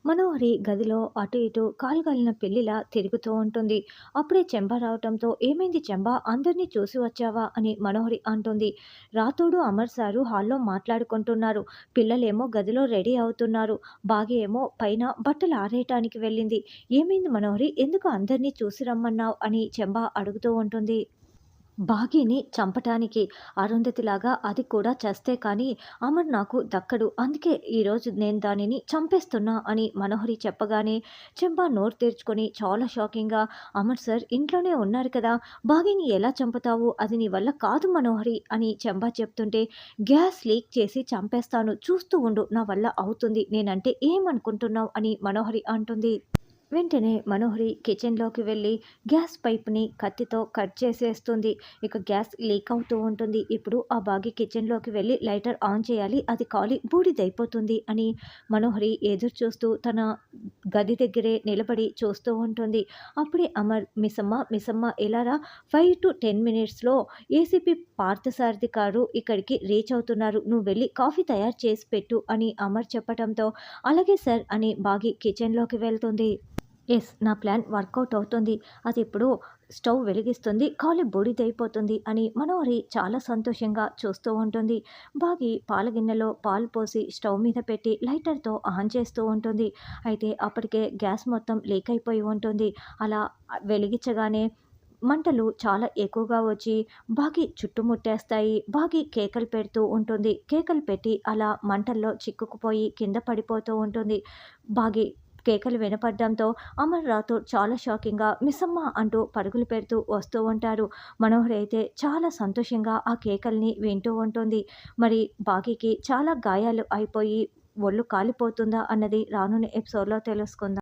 మనోహరి గదిలో అటు ఇటు కాలు కాలిన పిల్లిలా తిరుగుతూ ఉంటుంది. అప్పుడే చెంబ రావటంతో ఏమైంది చెంబ, అందరినీ చూసి వచ్చావా అని మనోహరి అంటుంది. రాతోడు అమర్ సారు హాల్లో మాట్లాడుకుంటున్నారు. పిల్లలేమో గదిలో రెడీ అవుతున్నారు. బాగి ఏమో పైన బట్టలు ఆరేయటానికి వెళ్ళింది. ఏమైంది మనోహరి, ఎందుకు అందరినీ చూసి రమ్మన్నావు అని చెంబ అడుగుతూ ఉంటుంది. భాగ్యని చంపటానికి, అరుంధతిలాగా అది కూడా చస్తే కానీ అమర్ నాకు దక్కడు. అందుకే ఈరోజు నేను దానిని చంపేస్తున్నా అని మనోహరి చెప్పగానే చెంబా నోరు తెరుచుకొని చాలా షాకింగ్గా, అమర్ సార్ ఇంట్లోనే ఉన్నారు కదా, భాగ్యని ఎలా చంపుతావు, అది నీ వల్ల కాదు మనోహరి అని చెంబా చెప్తుంటే, గ్యాస్ లీక్ చేసి చంపేస్తాను, చూస్తూ ఉండు, నా వల్ల అవుతుంది, నేనంటే ఏమనుకుంటున్నావు అని మనోహరి అంటుంది. వెంటనే మనోహరి కిచెన్లోకి వెళ్ళి గ్యాస్ పైప్ని కత్తితో కట్ చేసేస్తుంది. ఇక గ్యాస్ లీక్ అవుతూ ఉంటుంది. ఇప్పుడు ఆ బాగి కిచెన్లోకి వెళ్ళి లైటర్ ఆన్ చేయాలి, అది కాలి బూడిదైపోతుంది అని మనోహరి ఎదురు చూస్తూ తన గది దగ్గరే నిలబడి చూస్తూ ఉంటుంది. అప్పుడే అమర్, మిస్సమ్మ మిస్సమ్మ ఎలారా, 5 to 10 minutesలో ఏసీపీ పార్థసారథి గారు ఇక్కడికి రీచ్ అవుతున్నారు, నువ్వు వెళ్ళి కాఫీ తయారు చేసి పెట్టు అని అమర్ చెప్పడంతో అలాగే సార్ అని బాగి కిచెన్లోకి వెళ్తుంది. ఎస్, నా ప్లాన్ వర్కౌట్ అవుతుంది. అది ఇప్పుడు స్టవ్ వెలిగిస్తుంది, కాలి బూడిదైపోతుంది అని మనోహరి చాలా సంతోషంగా చూస్తూ ఉంటుంది. బాగి పాల గిన్నెలో పాలు పోసి స్టవ్ మీద పెట్టి లైటర్తో ఆన్ చేస్తూ ఉంటుంది. అయితే అప్పటికే గ్యాస్ మొత్తం లీక్ అయిపోయి ఉంటుంది. అలా వెలిగించగానే మంటలు చాలా ఎక్కువగా వచ్చి బాగి చుట్టుముట్టేస్తాయి. బాగి కేకలు పెడుతూ ఉంటుంది. కేకలు పెట్టి అలా మంటల్లో చిక్కుకుపోయి కింద పడిపోతూ ఉంటుంది. బాగి కేకలు వినపడడంతో అమర్ రాథోడ్ చాలా షాకింగ్గా మిస్సమ్మ అంటూ పరుగులు పెడుతూ వస్తూ ఉంటారు. మనోహరి అయితే చాలా సంతోషంగా ఆ కేకల్ని వింటూ ఉంటుంది. మరి బాగీకి చాలా గాయాలు అయిపోయి ఒళ్ళు కాలిపోతుందా అన్నది రానున్న ఎపిసోడ్లో తెలుసుకుందాం.